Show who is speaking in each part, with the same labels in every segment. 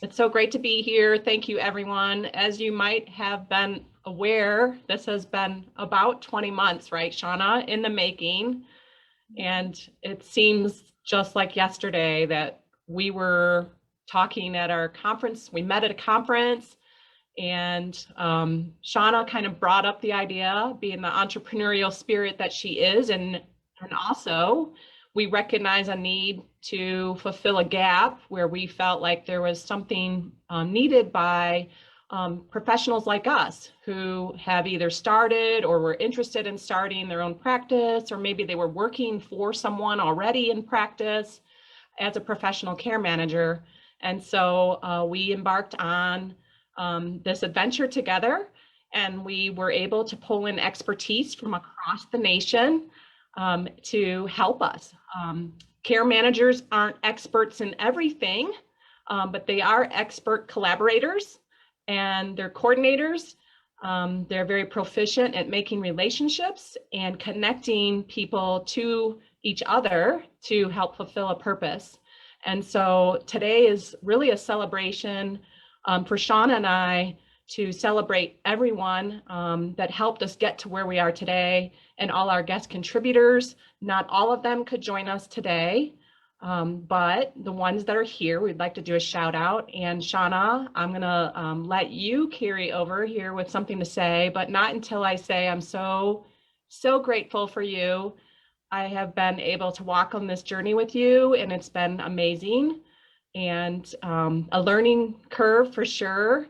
Speaker 1: It's so great to be here. Thank you, everyone. As you might have been aware, this has been about 20 months, right, Shanna, in the making. And it seems just like yesterday that we were talking at our conference. We met at a conference, and Shanna kind of brought up the idea, being the entrepreneurial spirit that she is, and also we recognize a need to fulfill a gap where we felt like there was something needed by professionals like us who have either started or were interested in starting their own practice, or maybe they were working for someone already in practice as a professional care manager. And so we embarked on this adventure together, and we were able to pull in expertise from across the nation to help us. Care managers aren't experts in everything, but they are expert collaborators, and they're coordinators. They're very proficient at making relationships and connecting people to each other to help fulfill a purpose. And so today is really a celebration for Shanna and I to celebrate everyone that helped us get to where we are today, and all our guest contributors. Not all of them could join us today, but the ones that are here, we'd like to do a shout out. And Shanna, I'm gonna let you carry over here with something to say, but not until I say I'm so grateful for you. I have been able to walk on this journey with you, and it's been amazing, and a learning curve for sure.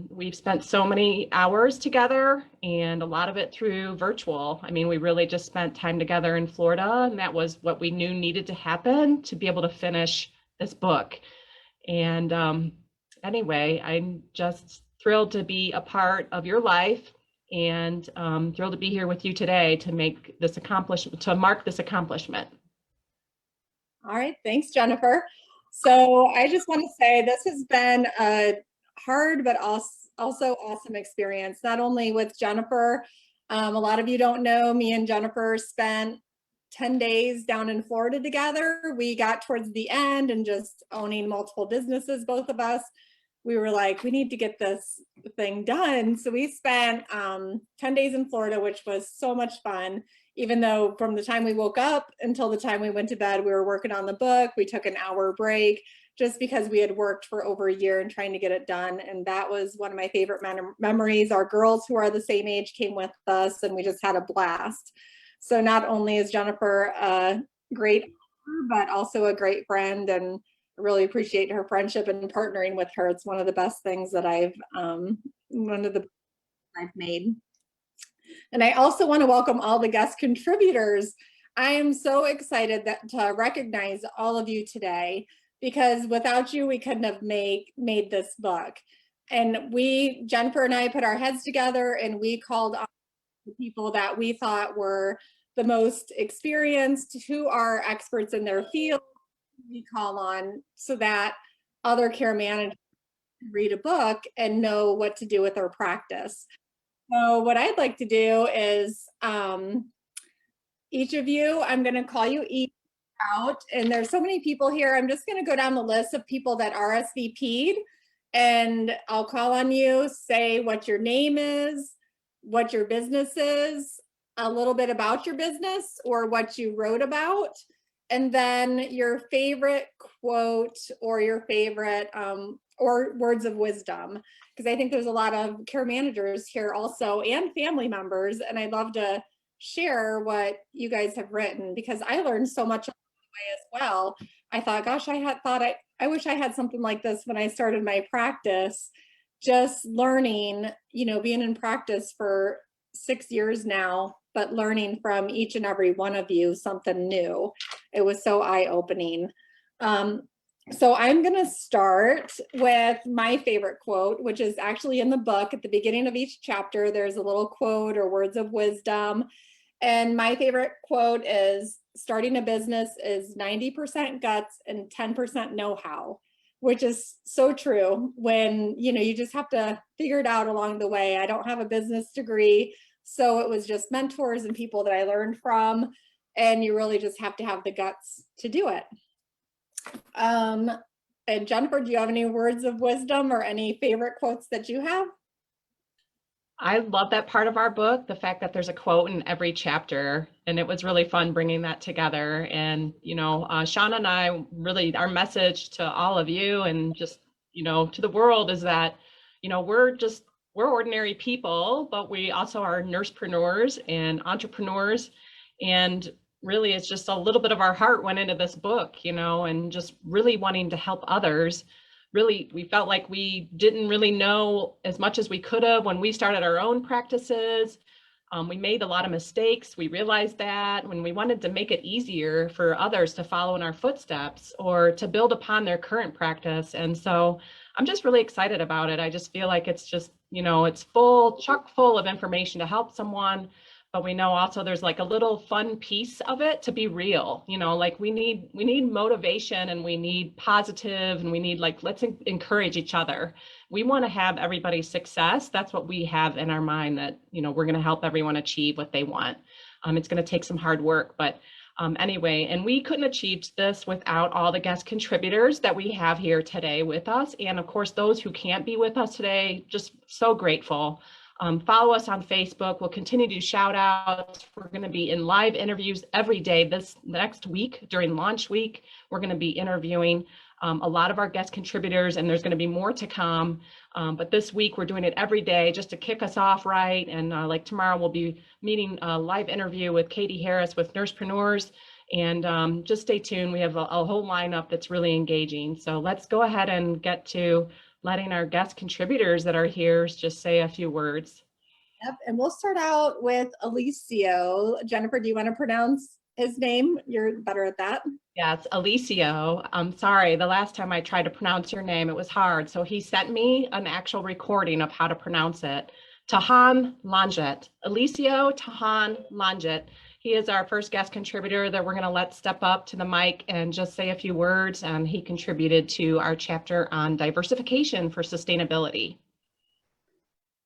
Speaker 1: We've spent so many hours together, and a lot of it through virtual. I mean, we really just spent time together in Florida, and that was what we knew needed to happen to be able to finish this book. And anyway, I'm just thrilled to be a part of your life, and thrilled to be here with you today to make this accomplishment, to mark this accomplishment.
Speaker 2: All right, thanks, Jennifer. So I just want to say this has been a hard but also awesome experience, not only with Jennifer. A lot of you don't know, me and Jennifer spent 10 days down in Florida together. We got towards the end and just owning multiple businesses, both of us. We were like, we need to get this thing done. So we spent 10 days in Florida, which was so much fun. Even though from the time we woke up until the time we went to bed, we were working on the book. We took an hour break just because we had worked for over a year and trying to get it done. And that was one of my favorite memories. Our girls who are the same age came with us, and we just had a blast. So not only is Jennifer a great author, but also a great friend, and really appreciate her friendship and partnering with her. It's one of the best things that I've made. And I also want to welcome all the guest contributors. I am so excited to recognize all of you today, because without you, we couldn't have made this book. And Jennifer and I put our heads together, and we called on the people that we thought were the most experienced, who are experts in their field, we call on, so that other care managers can read a book and know what to do with their practice. So what I'd like to do is each of you, I'm going to call you each out, and there's so many people here. I'm just going to go down the list of people that RSVP'd, and I'll call on you, say what your name is, what your business is, a little bit about your business or what you wrote about, and then your favorite quote or your favorite or words of wisdom, because I think there's a lot of care managers here also, and family members, and I'd love to share what you guys have written, because I learned so much along the way as well. I thought, gosh, I wish I had something like this when I started my practice. Just learning, being in practice for 6 years now, but learning from each and every one of you something new. It was so eye-opening. So I'm going to start with my favorite quote, which is actually in the book. At the beginning of each chapter, there's a little quote or words of wisdom. And my favorite quote is, starting a business is 90% guts and 10% know-how, which is so true when, you just have to figure it out along the way. I don't have a business degree, so it was just mentors and people that I learned from, and you really just have to have the guts to do it. And Jennifer, do you have any words of wisdom or any favorite quotes that you have?
Speaker 1: I love that part of our book, the fact that there's a quote in every chapter, and it was really fun bringing that together. And, Shauna and I really, our message to all of you and just, to the world is that, we're ordinary people, but we also are nursepreneurs and entrepreneurs. And really, it's just a little bit of our heart went into this book, and just really wanting to help others. Really, we felt like we didn't really know as much as we could have when we started our own practices. We made a lot of mistakes. We realized that when we wanted to make it easier for others to follow in our footsteps or to build upon their current practice. And so I'm just really excited about it. I just feel like it's just, it's chock full of information to help someone. But we know also there's like a little fun piece of it to be real, like we need motivation and we need positive and we need let's encourage each other. We want to have everybody's success. That's what we have in our mind, that, we're going to help everyone achieve what they want. It's going to take some hard work, but anyway, and we couldn't achieve this without all the guest contributors that we have here today with us. And of course, those who can't be with us today, just so grateful. Follow us on Facebook. We'll continue to do shout outs. We're going to be in live interviews every day. This next week during launch week, we're going to be interviewing a lot of our guest contributors, and there's going to be more to come. But this week we're doing it every day just to kick us off right. And like tomorrow we'll be meeting a live interview with Katie Harris with Nursepreneurs. And just stay tuned. We have a whole lineup that's really engaging. So let's go ahead and get to letting our guest contributors that are here just say a few words.
Speaker 2: Yep, and we'll start out with Alicio. Jennifer, do you want to pronounce his name? You're better at that.
Speaker 1: Yeah, it's Alicio. I'm sorry, the last time I tried to pronounce your name, it was hard. So he sent me an actual recording of how to pronounce it. Tahan Lanjet. Alicio Tahan Lanjet. He is our first guest contributor that we're going to let step up to the mic and just say a few words. And he contributed to our chapter on diversification for sustainability.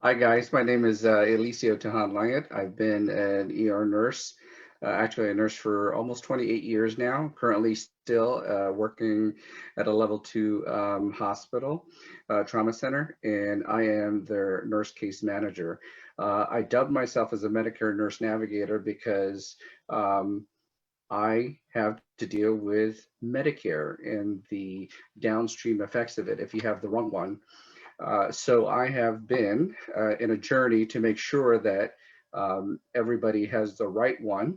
Speaker 3: Hi guys, my name is Alicio Tahan Langet. I've been an ER nurse, actually a nurse for almost 28 years now, currently still working at a level 2 hospital, trauma center, and I am their nurse case manager. I dubbed myself as a Medicare nurse navigator because I have to deal with Medicare and the downstream effects of it if you have the wrong one. So I have been in a journey to make sure that everybody has the right one,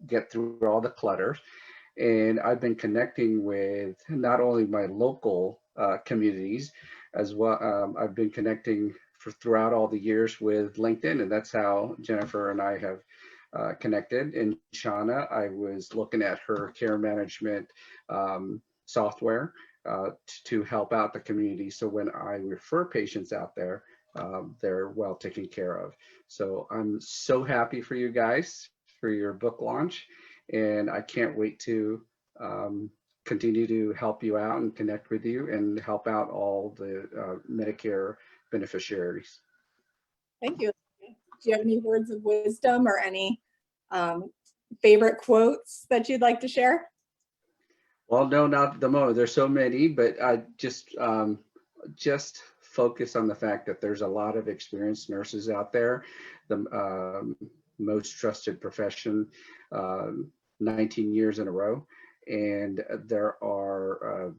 Speaker 3: get through all the clutter. And I've been connecting with not only my local communities as well. I've been connecting throughout all the years with LinkedIn, and that's how Jennifer and I have connected. And Shanna, I was looking at her care management software to help out the community. So when I refer patients out there, they're well taken care of. So I'm so happy for you guys for your book launch, and I can't wait to continue to help you out and connect with you and help out all the Medicare beneficiaries.
Speaker 2: Thank you. Do you have any words of wisdom or any favorite quotes that you'd like to share?
Speaker 3: Well, no, not at the moment. There's so many, but I just focus on the fact that there's a lot of experienced nurses out there. The most trusted profession, 19 years in a row, and there are.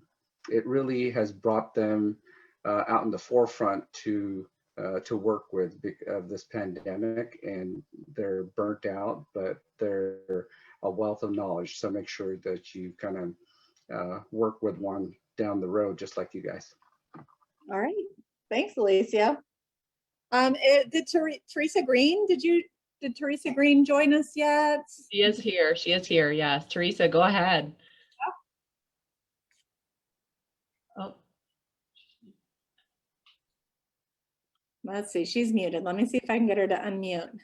Speaker 3: It really has brought them out in the forefront to work with this pandemic, and they're burnt out, but they're a wealth of knowledge. So make sure that you kind of work with one down the road, just like you guys.
Speaker 2: All right. Thanks, Alicia. Did Teresa Green, did Teresa Green join us yet?
Speaker 1: She is here. She is here. Yes. Teresa, go ahead. Oh.
Speaker 2: Let's see. She's muted. Let me see if I can get her to unmute.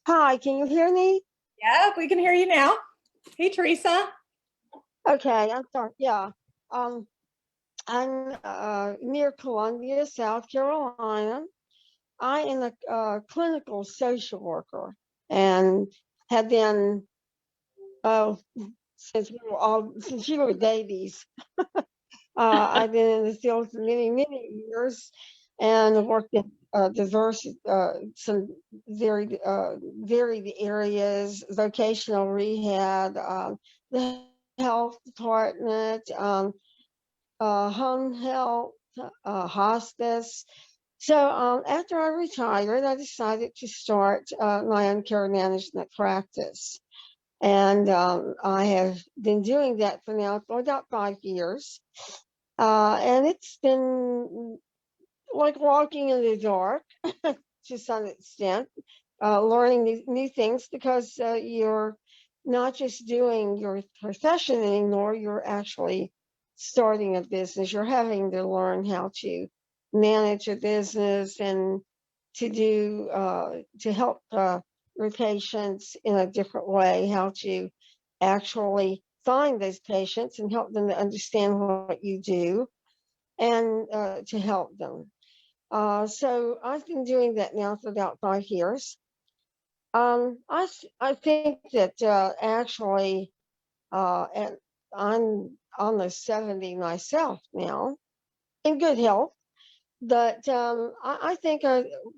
Speaker 4: Hi, can you hear me?
Speaker 2: Yeah, we can hear you now. Hey, Teresa.
Speaker 4: Okay, I'm sorry. Yeah. I'm near Columbia, South Carolina. I am a clinical social worker and have been, oh, since we were babies. I've been in the field for many, many years and worked in diverse, some varied areas, vocational rehab, the health department, home health, hospice. So after I retired, I decided to start my own care management practice. And I have been doing that for about 5 years. And it's been like walking in the dark to some extent, learning new things because you're not just doing your profession anymore, you're actually starting a business. You're having to learn how to manage a business and to help your patients in a different way, how to actually find those patients and help them to understand what you do and to help them. So I've been doing that now for about 5 years. I think that actually, and I'm almost 70 myself now, in good health. But I think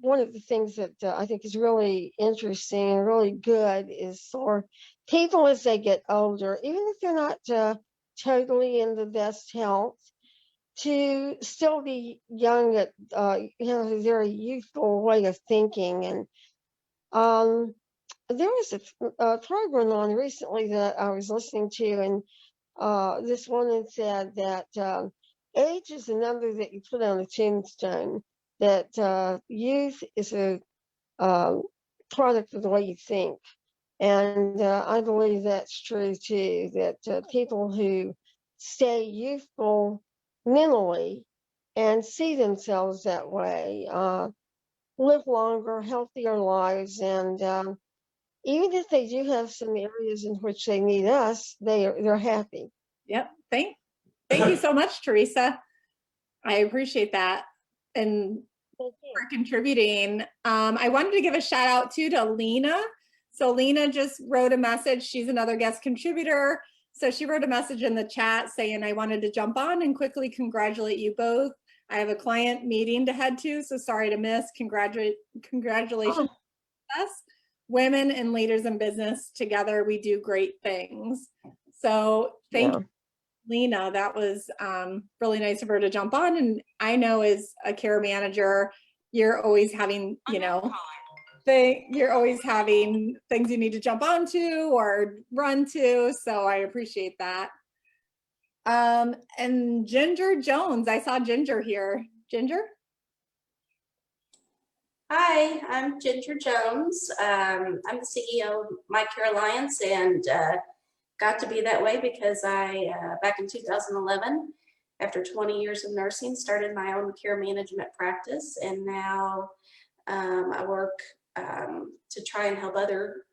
Speaker 4: one of the things that I think is really interesting and really good is for people as they get older, even if they're not totally in the best health, to still be young at a very youthful way of thinking. And um, there was a program on recently that I was listening to, and this woman said that age is a number that you put on a tombstone, that youth is a um, product of the way you think. And I believe that's true too, that people who stay youthful mentally and see themselves that way live longer, healthier lives. And even if they do have some areas in which they need us, they're happy.
Speaker 2: Yep. Thank you so much, Teresa. I appreciate that. And
Speaker 4: Thank you.
Speaker 2: for contributing. I wanted to give a shout out too to Lena. So Lena just wrote a message. She's another guest contributor. So she wrote a message in the chat saying, I wanted to jump on and quickly congratulate you both. I have a client meeting to head to, so sorry to miss. Congratulations us. Women and leaders in business, together we do great things. So thank you, Lena. That was really nice of her to jump on. And I know as a care manager, you're always having, you're always having things you need to jump onto or run to. So I appreciate that. And Ginger Jones, I saw Ginger here. Ginger?
Speaker 5: Hi, I'm Ginger Jones. I'm the CEO of My Care Alliance, and got to be that way because I, back in 2011, after 20 years of nursing, started my own care management practice, and now I work to try and help other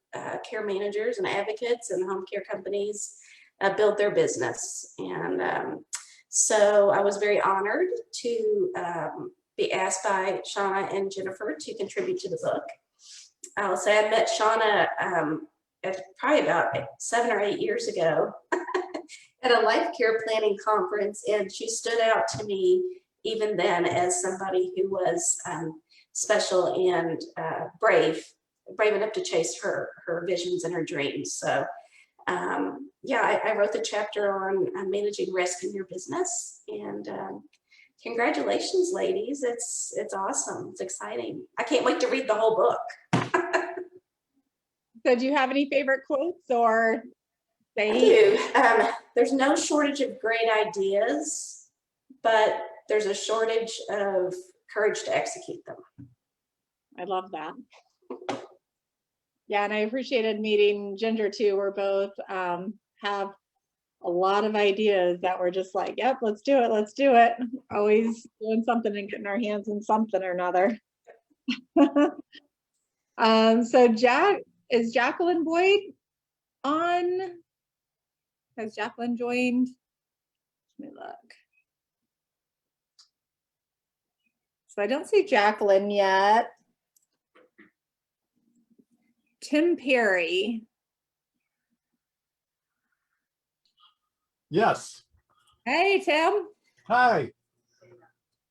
Speaker 5: care managers and advocates and home care companies build their business. And so I was very honored to be asked by Shanna and Jennifer to contribute to the book. I'll say I met Shanna probably about 7 or 8 years ago at a life care planning conference, and she stood out to me even then as somebody who was special and brave enough to chase her visions and her dreams. So yeah, I wrote the chapter on managing risk in your business, and congratulations, ladies. It's awesome. It's exciting. I can't wait to read the whole book.
Speaker 2: So do you have any favorite quotes or
Speaker 5: I do. There's no shortage of great ideas, but there's a shortage of courage to execute them.
Speaker 2: I love that. Yeah, and I appreciated meeting Ginger too. We're both have a lot of ideas that we're just like, yep, let's do it. Let's do it. Always doing something and getting our hands in something or another. So is Jacqueline Boyd on? Has Jacqueline joined? Let me look. So I don't see Jacqueline yet. Tim Perry.
Speaker 6: Yes.
Speaker 2: Hey, Tim.
Speaker 6: Hi.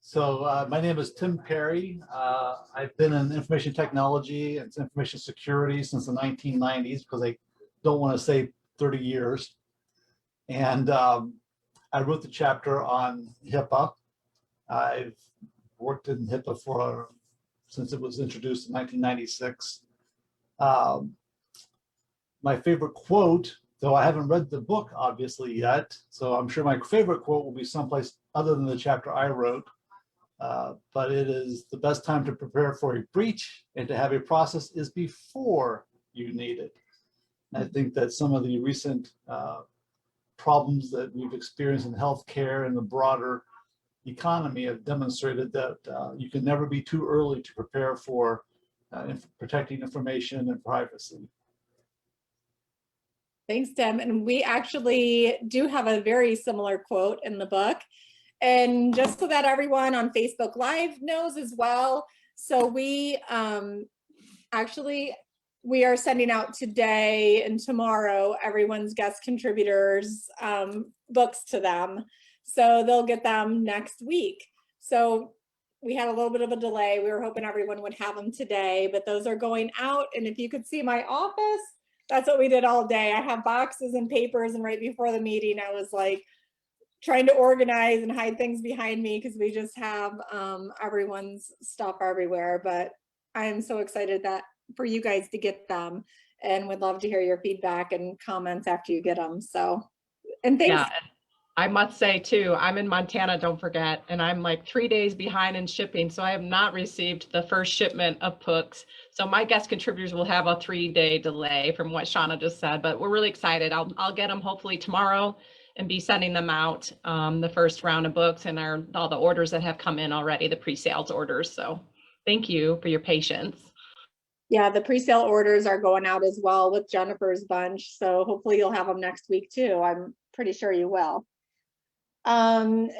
Speaker 6: So my name is Tim Perry. I've been in information technology and information security since the 1990s because I don't want to say 30 years. And I wrote the chapter on HIPAA. I've worked in HIPAA since it was introduced in 1996. My favorite quote, though I haven't read the book obviously yet, so I'm sure my favorite quote will be someplace other than the chapter I wrote. But it is the best time to prepare for a breach and to have a process is before you need it. And I think that some of the recent problems that we've experienced in healthcare and the broader economy have demonstrated that you can never be too early to prepare for protecting information and privacy.
Speaker 2: Thanks, Tim. And we actually do have a very similar quote in the book. And just so that everyone on Facebook Live knows as well, so we we are sending out today and tomorrow everyone's guest contributors books to them. So they'll get them next week. So we had a little bit of a delay. We were hoping everyone would have them today, but those are going out. And if you could see my office, that's what we did all day. I have boxes and papers, and right before the meeting, I was like trying to organize and hide things behind me because we just have everyone's stuff everywhere. But I am so excited that for you guys to get them, and would love to hear your feedback and comments after you get them. So, and thanks.
Speaker 1: Yeah, I must say too, I'm in Montana, don't forget, and I'm like 3 days behind in shipping. So I have not received the first shipment of books. So my guest contributors will have a 3-day delay from what Shanna just said, but we're really excited. I'll get them hopefully tomorrow and be sending them out, the first round of books and all the orders that have come in already, the pre-sales orders. So thank you for your patience.
Speaker 2: Yeah, the pre-sale orders are going out as well with Jennifer's bunch. So hopefully you'll have them next week too. I'm pretty sure you will. I'm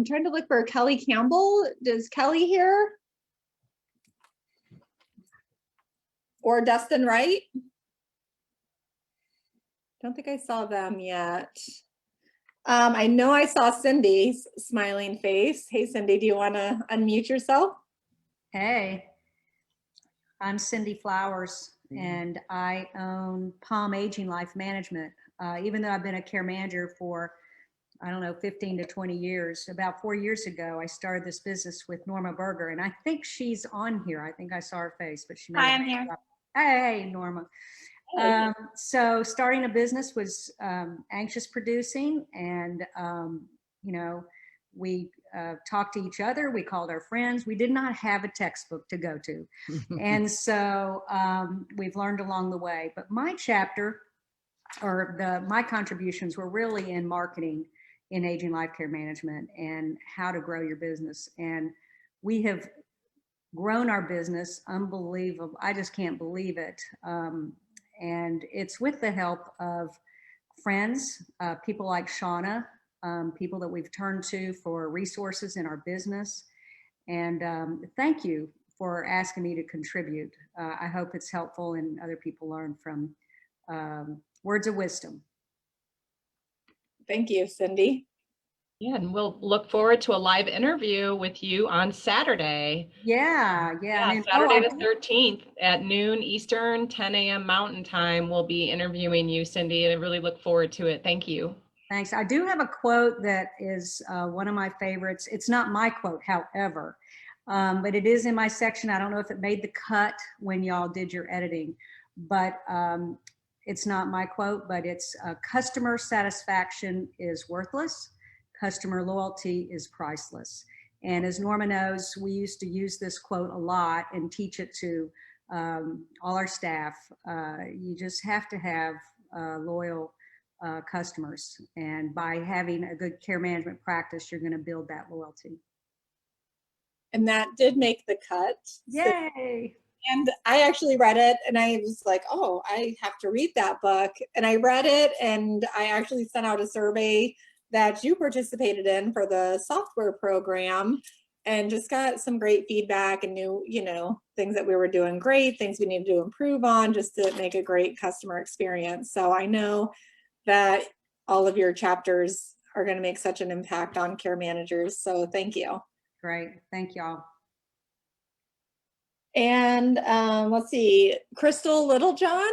Speaker 2: trying to look for Kelly Campbell. Does Kelly here? Or Dustin Wright? Don't think I saw them yet. I know I saw Cindy's smiling face. Hey, Cindy, do you want to unmute yourself?
Speaker 7: Hey, I'm Cindy Flowers, and I own Palm Aging Life Management. Even though I've been a care manager for, I don't know, 15 to 20 years, about 4 years ago, I started this business with Norma Berger, and I think she's on here. I think I saw her face, but she may.
Speaker 8: Hi, I'm here.
Speaker 7: Hey, Norma. So starting a business was anxious producing, and you know, we talked to each other, we called our friends. We did not have a textbook to go to. And so we've learned along the way. But my chapter, or my contributions were really in marketing in aging life care management and how to grow your business. And we have grown our business unbelievable. I just can't believe it. And it's with the help of friends, people like Shanna, people that we've turned to for resources in our business. And thank you for asking me to contribute. I hope it's helpful and other people learn from words of wisdom.
Speaker 2: Thank you, Cindy.
Speaker 1: Yeah, and we'll look forward to a live interview with you on Saturday.
Speaker 7: Yeah.
Speaker 1: Saturday the 13th at noon Eastern, 10 a.m. Mountain Time. We'll be interviewing you, Cindy, and I really look forward to it. Thank you.
Speaker 7: Thanks. I do have a quote that is one of my favorites. It's not my quote, however, but it is in my section. I don't know if it made the cut when y'all did your editing, but it's not my quote, but it's customer satisfaction is worthless. Customer loyalty is priceless. And as Norma knows, we used to use this quote a lot and teach it to all our staff. You just have to have loyal customers. And by having a good care management practice, you're going to build that loyalty.
Speaker 2: And that did make the cut.
Speaker 7: Yay!
Speaker 2: And I actually read it and I was like, oh, I have to read that book. And I read it and I actually sent out a survey that you participated in for the software program. and just got some great feedback and new, things that we were doing great, things we need to improve on just to make a great customer experience. So I know that all of your chapters are going to make such an impact on care managers. So thank you.
Speaker 7: Great. Thank y'all.
Speaker 2: And let's see, Crystal Littlejohn.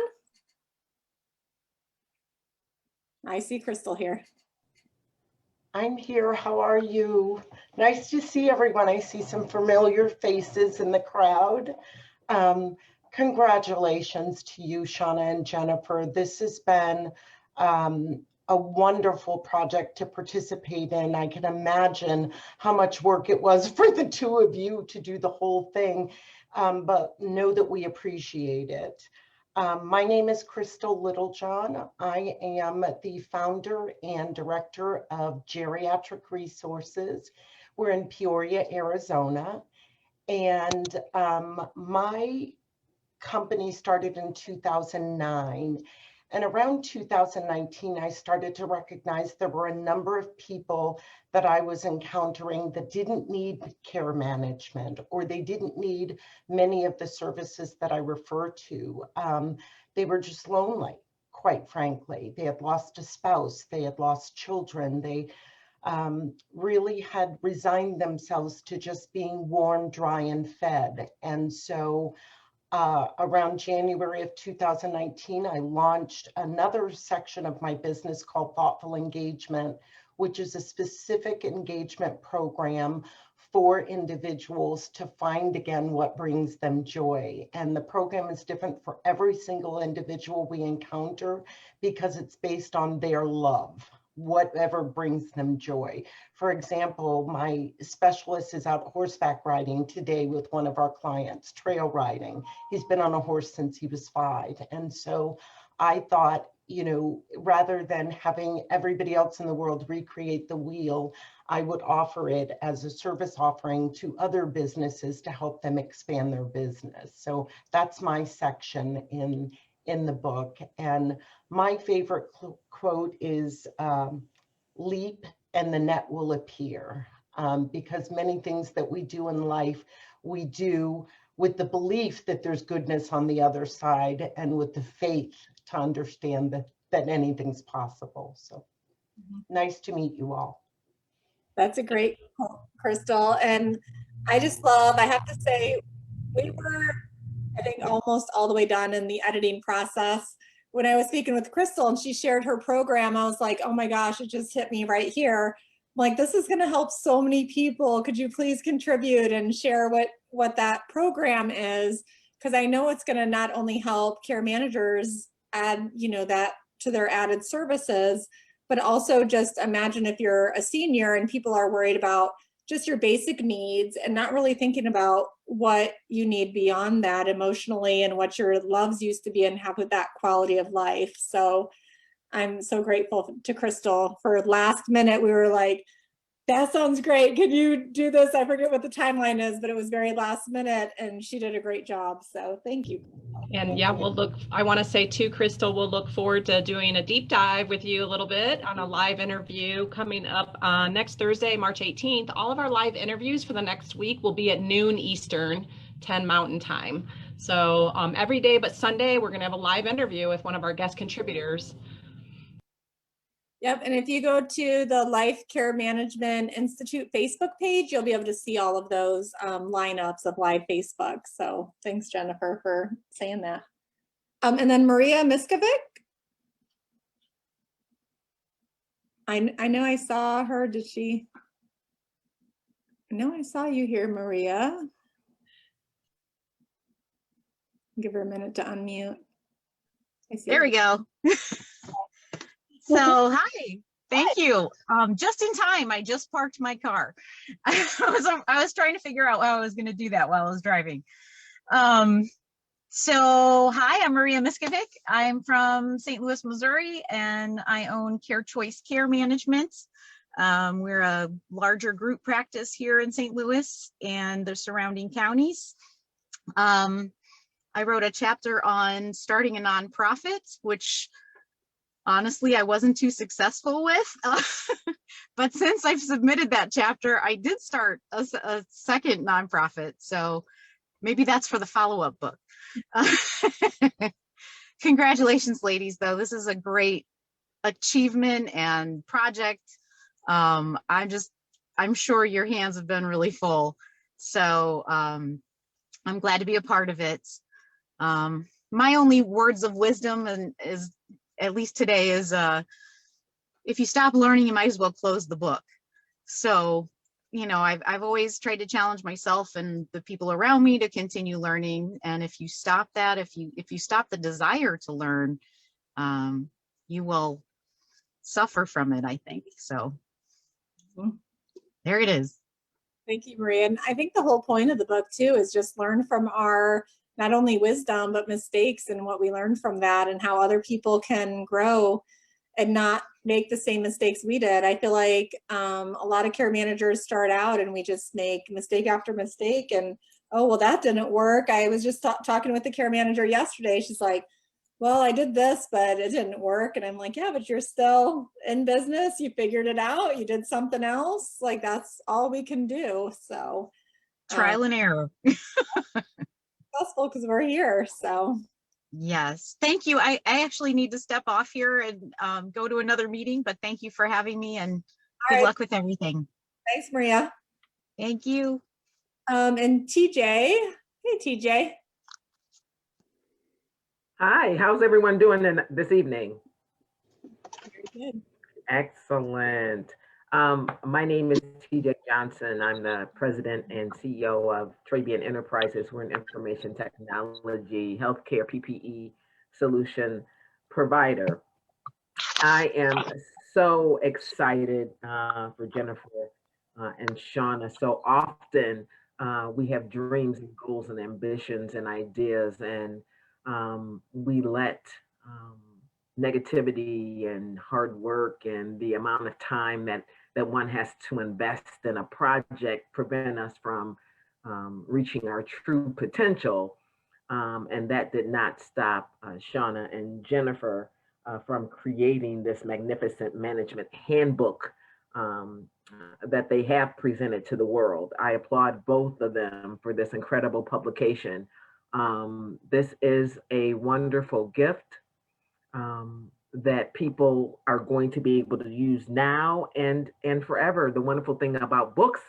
Speaker 2: I see Crystal here.
Speaker 8: I'm here. How are you? Nice to see everyone. I see some familiar faces in the crowd. Congratulations to you, Shanna and Jennifer. This has been a wonderful project to participate in. I can imagine how much work it was for the two of you to do the whole thing, but know that we appreciate it. My name is Crystal Littlejohn. I am the founder and director of Geriatric Resources. We're in Peoria, Arizona. And my company started in 2009. And around 2019, I started to recognize there were a number of people that I was encountering that didn't need care management, or they didn't need many of the services that I refer to. They were just lonely, quite frankly. They had lost a spouse, they had lost children, they really had resigned themselves to just being warm, dry, and fed. And so around January of 2019, I launched another section of my business called Thoughtful Engagement, which is a specific engagement program for individuals to find again what brings them joy. And the program is different for every single individual we encounter because it's based on their love, whatever brings them joy. For example, my specialist is out horseback riding today with one of our clients, trail riding. He's been on a horse since he was 5. And so I thought, rather than having everybody else in the world recreate the wheel, I would offer it as a service offering to other businesses to help them expand their business. So that's my section in the book. And my favorite quote is leap and the net will appear, because many things that we do in life, we do with the belief that there's goodness on the other side and with the faith to understand that anything's possible. So nice to meet you all.
Speaker 2: That's a great quote, Crystal. And I just love, I have to say, we were, I think, almost all the way done in the editing process. When I was speaking with Crystal and she shared her program, I was like, oh my gosh, it just hit me right here. I'm like, this is going to help so many people. Could you please contribute and share what that program is? Because I know it's going to not only help care managers add, that to their added services, but also just imagine if you're a senior and people are worried about just your basic needs and not really thinking about what you need beyond that emotionally and what your loves used to be and have with that quality of life. So I'm so grateful to Crystal. For last minute, we were like, that sounds great. Could you do this? I forget what the timeline is, but it was very last minute and she did a great job. So thank you.
Speaker 1: And yeah, I want to say too, Crystal, we'll look forward to doing a deep dive with you a little bit on a live interview coming up next Thursday, March 18th. All of our live interviews for the next week will be at noon Eastern, 10 Mountain Time. So every day but Sunday, we're going to have a live interview with one of our guest contributors.
Speaker 2: Yep, and if you go to the Life Care Management Institute Facebook page, you'll be able to see all of those lineups of live Facebook. So thanks, Jennifer, for saying that. And then Maria Miskovic. I know I saw her. Did she? I know I saw you here, Maria. Give her a minute to unmute.
Speaker 9: There we go. So, hi, thank you. Just in time, I just parked my car. I was trying to figure out how I was going to do that while I was driving. So, hi, I'm Maria Miskovic. I'm from St. Louis, Missouri, and I own Care Choice Care Management. We're a larger group practice here in St. Louis and the surrounding counties. I wrote a chapter on starting a nonprofit, which honestly, I wasn't too successful with. But since I've submitted that chapter, I did start a second nonprofit. So maybe that's for the follow-up book. Congratulations, ladies, though. This is a great achievement and project. I'm sure your hands have been really full. So I'm glad to be a part of it. My only words of wisdom is, at least today, is if you stop learning, you might as well close the book. So, I've always tried to challenge myself and the people around me to continue learning. And if you stop that, if you stop the desire to learn, you will suffer from it, I think. So there it is.
Speaker 2: Thank you, Maria. And I think the whole point of the book too is just learn from our not only wisdom, but mistakes and what we learned from that and how other people can grow and not make the same mistakes we did. I feel like a lot of care managers start out and we just make mistake after mistake and, oh, well, that didn't work. I was just talking with the care manager yesterday. She's like, well, I did this, but it didn't work. And I'm like, yeah, but you're still in business. You figured it out. You did something else. Like, that's all we can do. So
Speaker 9: Trial and error.
Speaker 2: successful because we're here. So
Speaker 9: yes, thank you. I actually need to step off here and go to another meeting, but thank you for having me and good luck with everything.
Speaker 2: Thanks, Maria.
Speaker 9: Thank you.
Speaker 2: And TJ. Hey, TJ.
Speaker 10: Hi, how's everyone doing this evening?
Speaker 2: Very good.
Speaker 10: Excellent. My name is TJ Johnson. I'm the president and CEO of Trabian Enterprises. We're an information technology, healthcare PPE solution provider. I am so excited for Jennifer and Shanna. So often we have dreams and goals and ambitions and ideas, and we let negativity and hard work and the amount of time that one has to invest in a project prevent us from reaching our true potential. And that did not stop Shanna and Jennifer from creating this magnificent management handbook that they have presented to the world. I applaud both of them for this incredible publication. This is a wonderful gift that people are going to be able to use now and forever. The wonderful thing about books,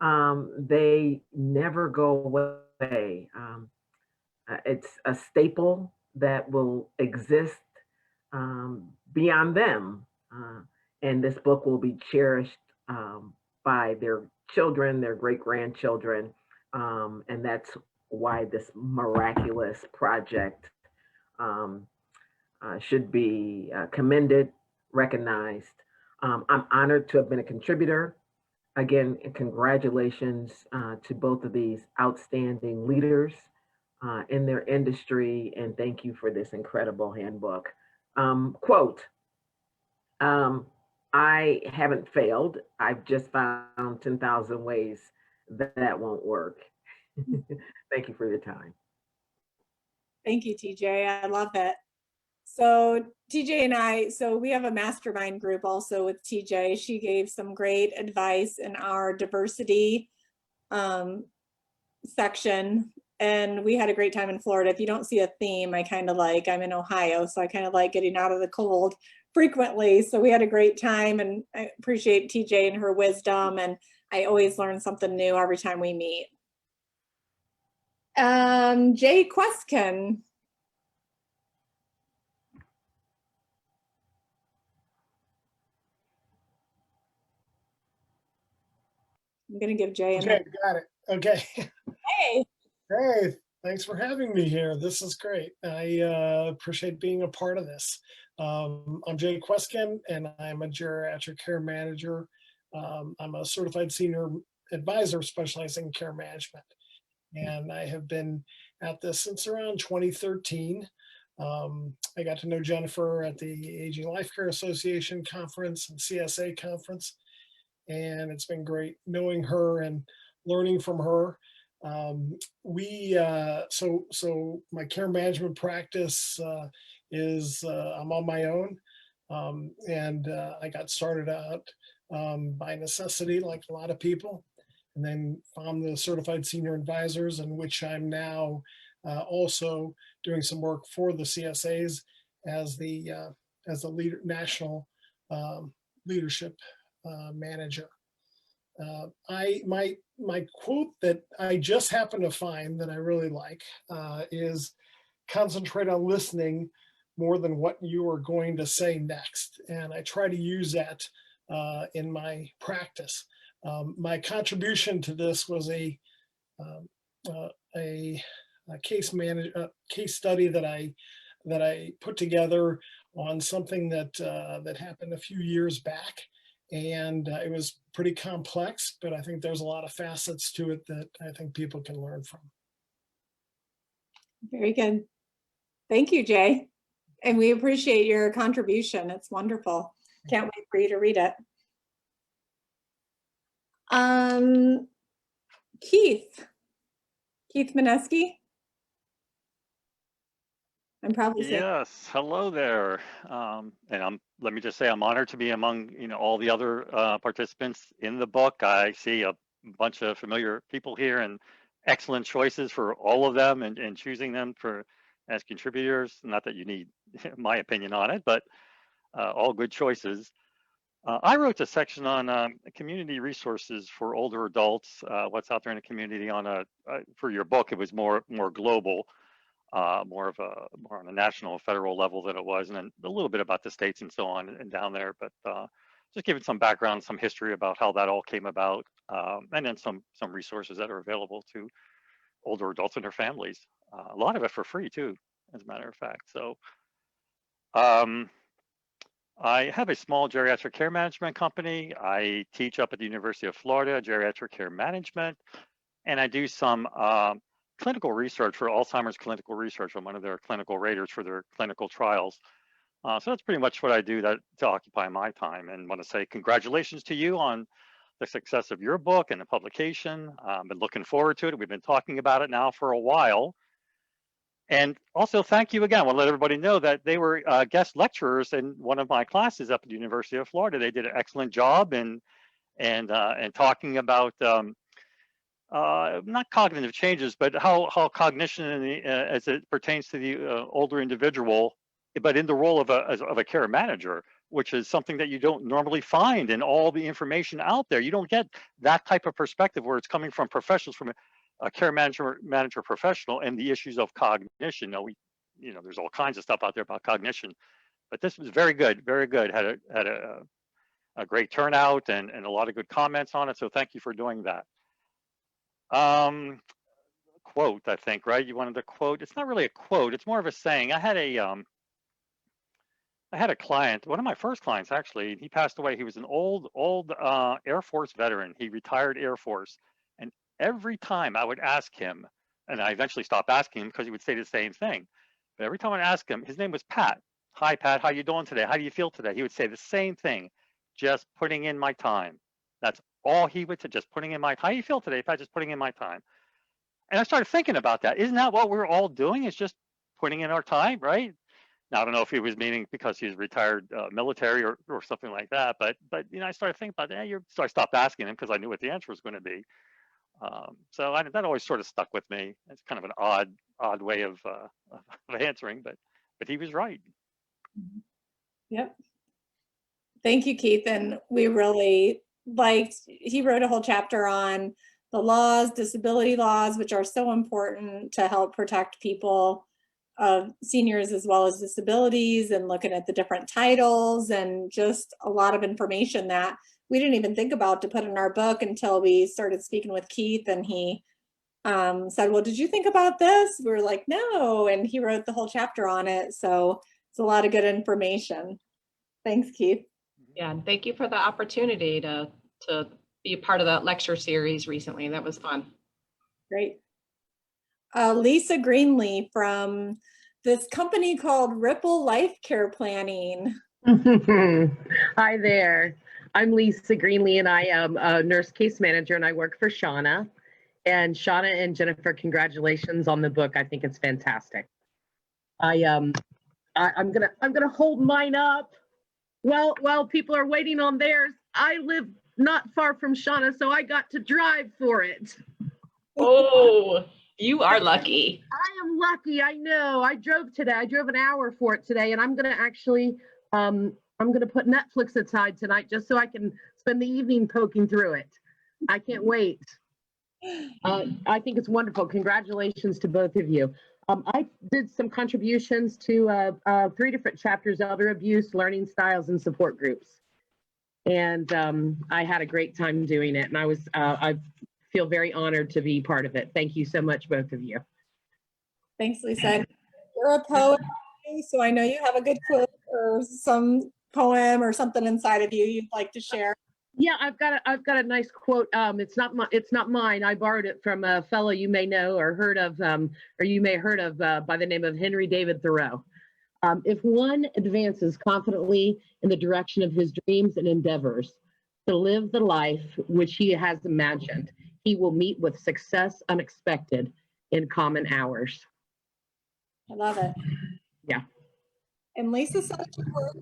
Speaker 10: they never go away. It's a staple that will exist beyond them. And this book will be cherished by their children, their great-grandchildren. And that's why this miraculous project should be commended, recognized. I'm honored to have been a contributor. Again, congratulations to both of these outstanding leaders in their industry, and thank you for this incredible handbook. Quote, I haven't failed. I've just found 10,000 ways that won't work. Thank you for your time.
Speaker 2: Thank you, TJ. I love it. So TJ and I, so we have a mastermind group also with TJ. She gave some great advice in our diversity section, and we had a great time in Florida. If you don't see a theme, I kind of like, I'm in Ohio, so I kind of like getting out of the cold frequently. So we had a great time, and I appreciate TJ and her wisdom, and I always learn something new every time we meet. Jay Queskin. I'm going to give Jay a minute.
Speaker 11: Okay, got it. Okay.
Speaker 2: Hey.
Speaker 11: Hey, thanks for having me here. This is great. I appreciate being a part of this. I'm Jay Queskin, and I'm a geriatric care manager. I'm a certified senior advisor specializing in care management. And I have been at this since around 2013. I got to know Jennifer at the Aging Life Care Association conference and CSA conference. And it's been great knowing her and learning from her. So my care management practice is I'm on my own. I got started out by necessity, like a lot of people, and then found the certified senior advisors, in which I'm now also doing some work for the CSAs as the national leadership manager. My quote that I just happened to find that I really like is, concentrate on listening more than what you are going to say next. And I try to use that in my practice. My contribution to this was a case study that I put together on something that happened a few years back. And it was pretty complex, but I think there's a lot of facets to it that I think people can learn from.
Speaker 2: Very good. Thank you, Jay. And we appreciate your contribution. It's wonderful. Can't wait for you to read it. Keith Mineski. I'm probably saying.
Speaker 12: Yes, hello there. Let me just say I'm honored to be among all the other participants in the book. I see a bunch of familiar people here and excellent choices for all of them, and choosing them as contributors. Not that you need my opinion on it, but all good choices. I wrote a section on community resources for older adults. What's out there in the community for your book? It was more global. More on a national, federal level than it was, and then a little bit about the states and so on and down there. But just giving some background, some history about how that all came about, and then some resources that are available to older adults and their families. A lot of it for free too, as a matter of fact. So I have a small geriatric care management company. I teach up at the University of Florida, geriatric care management, and I do some clinical research for Alzheimer's clinical research. I'm one of their clinical raters for their clinical trials. So that's pretty much what I do to occupy my time, and want to say congratulations to you on the success of your book and the publication. I've been looking forward to it. We've been talking about it now for a while. And also thank you again. I want to let everybody know that they were guest lecturers in one of my classes up at the University of Florida. They did an excellent job in talking about not cognitive changes, but how cognition as it pertains to the older individual, but in the role of a care manager, which is something that you don't normally find in all the information out there. You don't get that type of perspective where it's coming from professionals, from a care manager professional, and the issues of cognition. Now, there's all kinds of stuff out there about cognition, but this was very good, very good. Had a great turnout and a lot of good comments on it. So thank you for doing that. Quote, I think, right? You wanted a quote. It's not really a quote. It's more of a saying. I had a client, one of my first clients, actually. He passed away. He was an old Air Force veteran. He retired Air Force. And every time I would ask him, and I eventually stopped asking him because he would say the same thing. But every time I'd ask him, his name was Pat. Hi, Pat. How you doing today? How do you feel today? He would say the same thing. Just putting in my time. That's all he would say. Just putting in my time. How you feel today, Pat? Just putting in my time. And I started thinking about that. Isn't that what we're all doing? Is just putting in our time, right? Now, I don't know if he was meaning because he was retired military or something like that, but I started thinking about that. So I stopped asking him because I knew what the answer was going to be. So that always sort of stuck with me. It's kind of an odd way of answering, but he was right.
Speaker 2: Yep. Thank you, Keith. And we really liked, he wrote a whole chapter on the laws, disability laws, which are so important to help protect people, seniors as well as disabilities, and looking at the different titles, and just a lot of information that we didn't even think about to put in our book until we started speaking with Keith, and he said, well, did you think about this? We were like, no, and he wrote the whole chapter on it. So it's a lot of good information. Thanks, Keith.
Speaker 1: Yeah, and thank you for the opportunity to be a part of that lecture series recently. That was fun.
Speaker 2: Great. Lisa Greenlee from this company called Ripple Life Care Planning.
Speaker 13: Hi there. I'm Lisa Greenlee, and I am a nurse case manager, and I work for Shanna. And Shanna and Jennifer, congratulations on the book. I think it's fantastic. I'm gonna hold mine up. While people are waiting on theirs, I live not far from Shauna, so I got to drive for it.
Speaker 1: Oh, you are lucky.
Speaker 13: I am lucky. I know. I drove today. I drove an hour for it today, and I'm going to actually, I'm going to put Netflix aside tonight just so I can spend the evening poking through it. I can't wait. I think it's wonderful. Congratulations to both of you. I did some contributions to 3 different chapters: elder abuse, learning styles, and support groups. And I had a great time doing it. And I feel very honored to be part of it. Thank you so much, both of you.
Speaker 2: Thanks, Lisa. You're a poet, so I know you have a good quote or some poem or something inside of you you'd like to share.
Speaker 13: Yeah, I've got a nice quote. It's not mine. I borrowed it from a fellow you may know or heard of, or you may have heard of by the name of Henry David Thoreau. If one advances confidently in the direction of his dreams and endeavors to live the life which he has imagined, he will meet with success unexpected in common hours.
Speaker 2: I love it.
Speaker 13: Yeah.
Speaker 2: And Lisa said she worked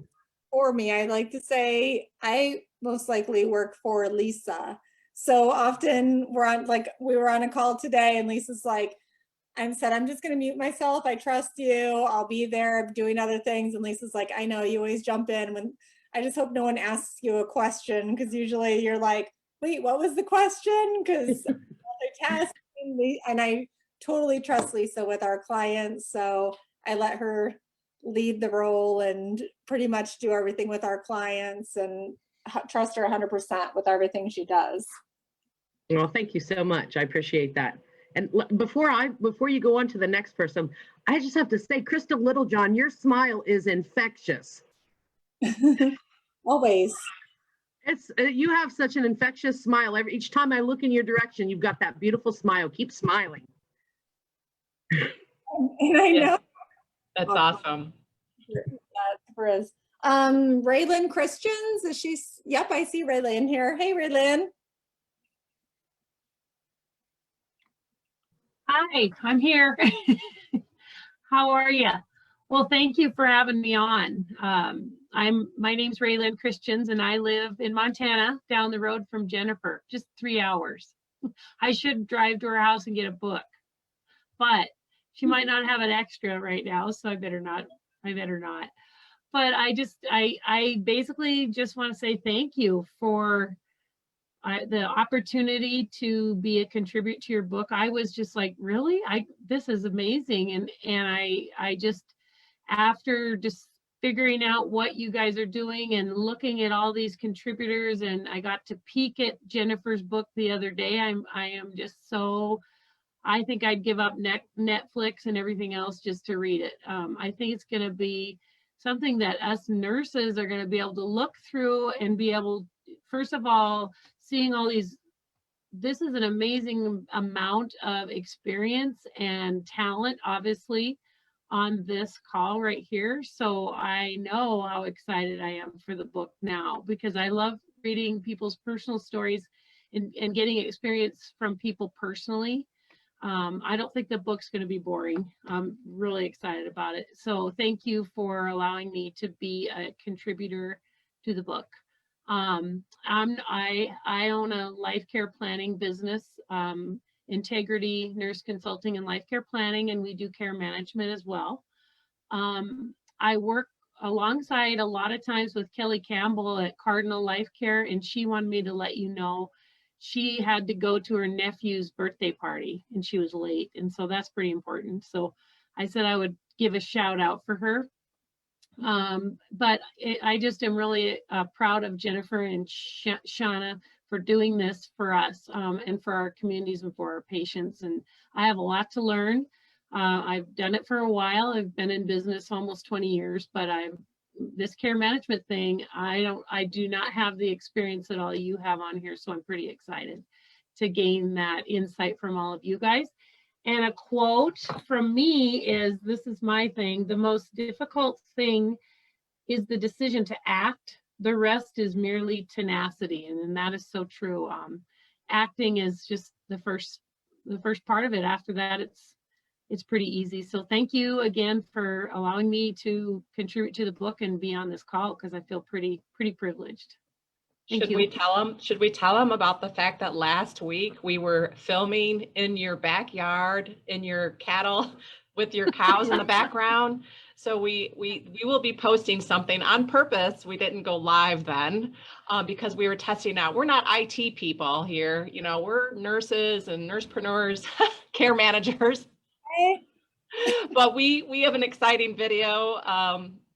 Speaker 2: for me. I like to say I most likely work for Lisa. So often we were on a call today and Lisa's like, I'm just going to mute myself. I trust you. I'll be there doing other things. And Lisa's like, I know you always jump in when I just hope no one asks you a question, because usually you're like, wait, what was the question? Because they're tasking me. And I totally trust Lisa with our clients. So I let her lead the role and pretty much do everything with our clients and trust her 100% with everything she does.
Speaker 13: Well, thank you so much. I appreciate that. And before you go on to the next person, I just have to say, Crystal Littlejohn, your smile is infectious.
Speaker 2: Always.
Speaker 13: You have such an infectious smile. Each time I look in your direction, you've got that beautiful smile. Keep smiling.
Speaker 2: And I know.
Speaker 1: That's awesome.
Speaker 2: That's Raylan Christians, is she? Yep, I see Raylan here. Hey, Raylan.
Speaker 14: Hi, I'm here. How are you? Well, thank you for having me on. My name's Raylan Christians, and I live in Montana, down the road from Jennifer, just 3 hours. I should drive to her house and get a book, but she might not have an extra right now, so I better not. But I basically just want to say thank you for the opportunity to be a contribute to your book. I was just like, really? This is amazing. And I just, after just figuring out what you guys are doing and looking at all these contributors, and I got to peek at Jennifer's book the other day, I am just so, I think I'd give up Netflix and everything else just to read it. I think it's going to be something that us nurses are going to be able to look through and be able, first of all, seeing all these, this is an amazing amount of experience and talent, obviously, on this call right here. So I know how excited I am for the book now, because I love reading people's personal stories and getting experience from people personally. I don't think the book's going to be boring. I'm really excited about it. So thank you for allowing me to be a contributor to the book. I own a life care planning business, Integrity Nurse Consulting and Life Care Planning, and we do care management as well. I work alongside a lot of times with Kelly Campbell at Cardinal Life Care, and she wanted me to let you know she had to go to her nephew's birthday party and she was late. And so that's pretty important. So I said I would give a shout out for her. But I just am really proud of Jennifer and Shanna for doing this for us and for our communities and for our patients. And I have a lot to learn. I've done it for a while. I've been in business almost 20 years, but this care management thing, I do not have the experience that all you have on here. So I'm pretty excited to gain that insight from all of you guys. And a quote from me is, this is my thing, the most difficult thing is the decision to act. The rest is merely tenacity. And that is so true. Acting is just the first part of it. After that, it's it's pretty easy. So thank you again for allowing me to contribute to the book and be on this call, because I feel pretty privileged. Thank
Speaker 1: Should
Speaker 14: you.
Speaker 1: we tell them about the fact that last week we were filming in your backyard, in your cattle, with your cows in the background? So we will be posting something on purpose. We didn't go live then because we were testing out. We're not IT people here. You know, we're nurses and nursepreneurs, care managers. But we have an exciting video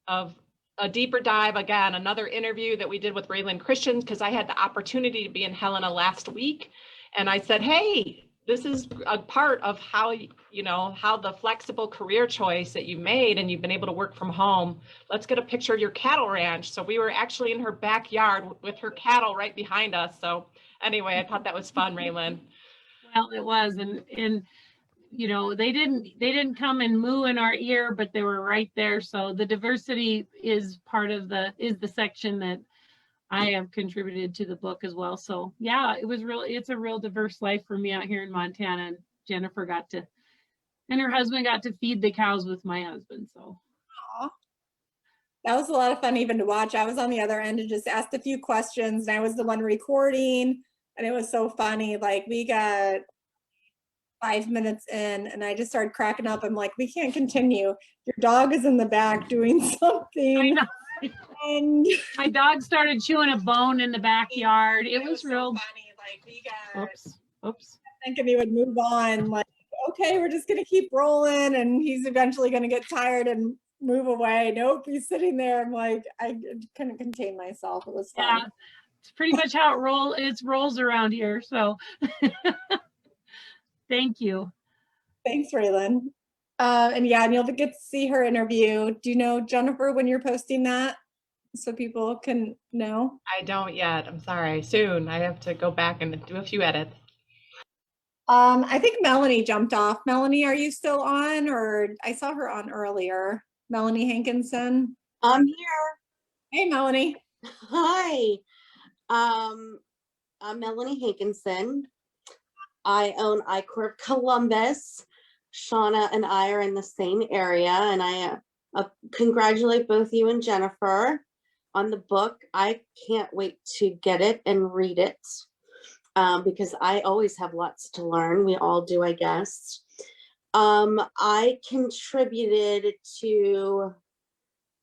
Speaker 1: of a deeper dive, again, another interview that we did with Raylan Christians, because I had the opportunity to be in Helena last week. And I said, hey, this is a part of how, you know, how the flexible career choice that you made and you've been able to work from home. Let's get a picture of your cattle ranch. So we were actually in her backyard with her cattle right behind us. So anyway, I thought that was fun, Raylan.
Speaker 14: Well, it was, and you know, they didn't come and moo in our ear, but they were right there. So the diversity is part of the section that I have contributed to the book as well. So yeah, it's a real diverse life for me out here in Montana. And Jennifer and her husband got to feed the cows with my husband. So
Speaker 2: that was a lot of fun even to watch. I was on the other end and just asked a few questions, and I was the one recording, and it was so funny. Like, we got 5 minutes in and I just started cracking up. I'm like, we can't continue. Your dog is in the back doing something.
Speaker 14: I know.
Speaker 2: And
Speaker 14: my dog started chewing a bone in the backyard. It was real
Speaker 2: so funny. Like, we got
Speaker 14: oops.
Speaker 2: thinking he would move on. Like, okay, we're just gonna keep rolling, and he's eventually gonna get tired and move away. Nope, he's sitting there. I'm like, I couldn't contain myself. It was fun.
Speaker 14: Yeah, it's pretty much how it rolls around here. So thank you.
Speaker 2: Thanks, Raylan. And yeah, and you'll get to see her interview. Do you know, Jennifer, when you're posting that so people can know?
Speaker 1: I don't yet. I'm sorry. Soon. I have to go back and do a few edits.
Speaker 2: I think Melanie jumped off. Melanie, are you still on? Or I saw her on earlier. Melanie Hankinson.
Speaker 15: I'm here.
Speaker 2: Hey, Melanie.
Speaker 15: Hi. I'm Melanie Hankinson. I own iCorp Columbus. Shanna and I are in the same area, and I congratulate both you and Jennifer on the book. I can't wait to get it and read it because I always have lots to learn. We all do, I guess. I contributed to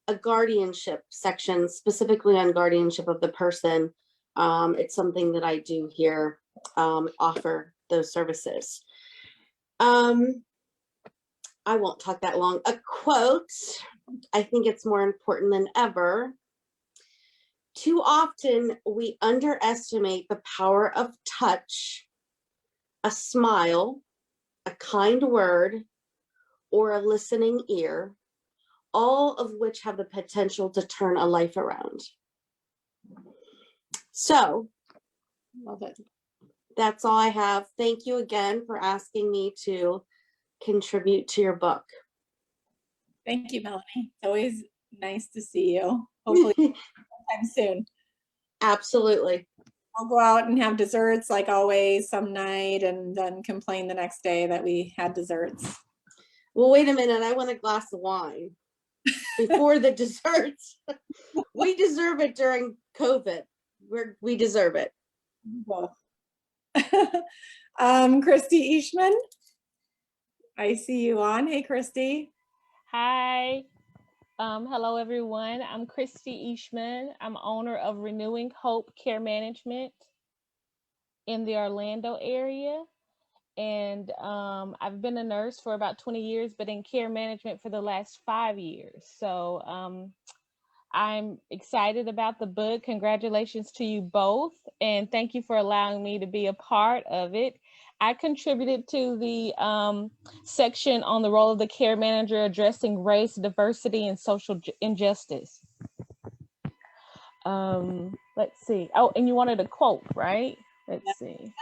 Speaker 15: a guardianship section, specifically on guardianship of the person. It's something that I do here, offer those services. I won't talk that long. A quote, I think it's more important than ever. Too often we underestimate the power of touch, a smile, a kind word, or a listening ear, all of which have the potential to turn a life around. So,
Speaker 2: love it.
Speaker 15: That's all I have. Thank you again for asking me to contribute to your book.
Speaker 2: Thank you, Melanie. It's always nice to see you. Hopefully sometime soon.
Speaker 15: Absolutely.
Speaker 2: I'll go out and have desserts like always some night, and then complain the next day that we had desserts.
Speaker 15: Well, wait a minute. I want a glass of wine before the desserts. We deserve it during COVID. We deserve it.
Speaker 2: Both. Christy Eastman. I see you on. Hey, Christy.
Speaker 16: Hi. Hello, everyone. I'm Christy Eastman. I'm owner of Renewing Hope Care Management in the Orlando area. And I've been a nurse for about 20 years, but in care management for the last 5 years. So I'm excited about the book. Congratulations to you both. And thank you for allowing me to be a part of it. I contributed to the section on the role of the care manager addressing race, diversity, and social injustice. Let's see. Oh, and you wanted a quote, right? Let's see.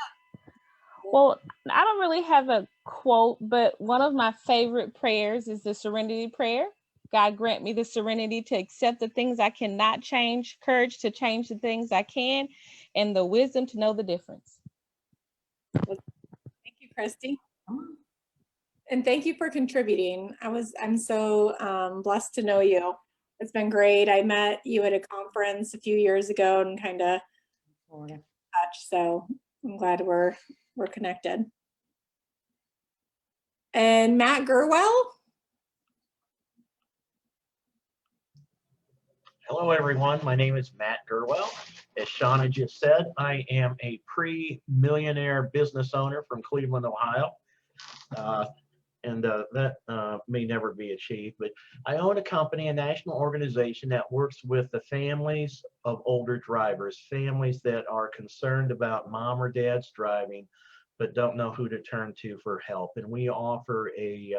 Speaker 16: Well, I don't really have a quote, but one of my favorite prayers is the Serenity Prayer. God grant me the serenity to accept the things I cannot change, courage to change the things I can, and the wisdom to know the difference.
Speaker 2: Thank you, Christy. And thank you for contributing. I'm so blessed to know you. It's been great. I met you at a conference a few years ago and kind of touch. So I'm glad we're connected. And Matt Gerwell.
Speaker 17: Hello, everyone. My name is Matt Gerwell. As Shanna just said, I am a pre-millionaire business owner from Cleveland, Ohio. That may never be achieved, but I own a company, a national organization that works with the families of older drivers, families that are concerned about mom or dad's driving, but don't know who to turn to for help. And we offer a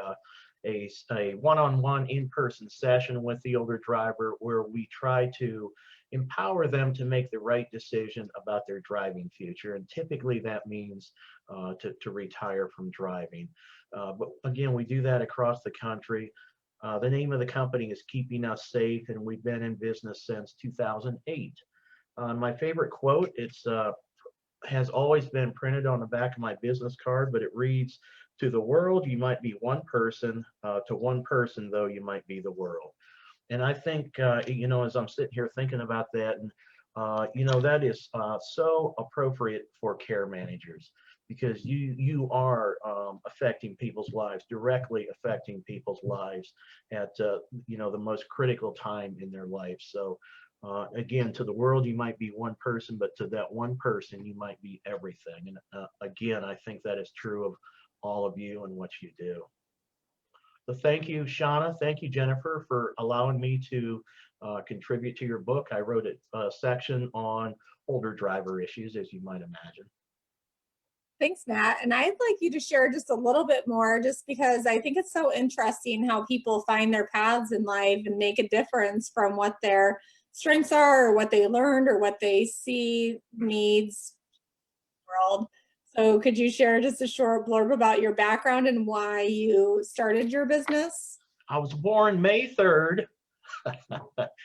Speaker 17: one-on-one in-person session with the older driver where we try to empower them to make the right decision about their driving future. And typically that means to retire from driving. But again, we do that across the country. The name of the company is Keeping Us Safe, and we've been in business since 2008. My favorite quote, has always been printed on the back of my business card, but it reads, "To the world, you might be one person. To one person, though, you might be the world." And I think, as I'm sitting here thinking about that, and that is so appropriate for care managers, because you are affecting people's lives, directly affecting people's lives at the most critical time in their life. So again, to the world you might be one person, but to that one person you might be everything. And again, I think that is true of all of you and what you do. So thank you, Shanna. Thank you, Jennifer, for allowing me to contribute to your book. I wrote a section on older driver issues, as you might imagine.
Speaker 2: Thanks, Matt. And I'd like you to share just a little bit more, just because I think it's so interesting how people find their paths in life and make a difference from what their strengths are or what they learned or what they see needs in the world. So could you share just a short blurb about your background and why you started your business?
Speaker 17: I was born May 3rd.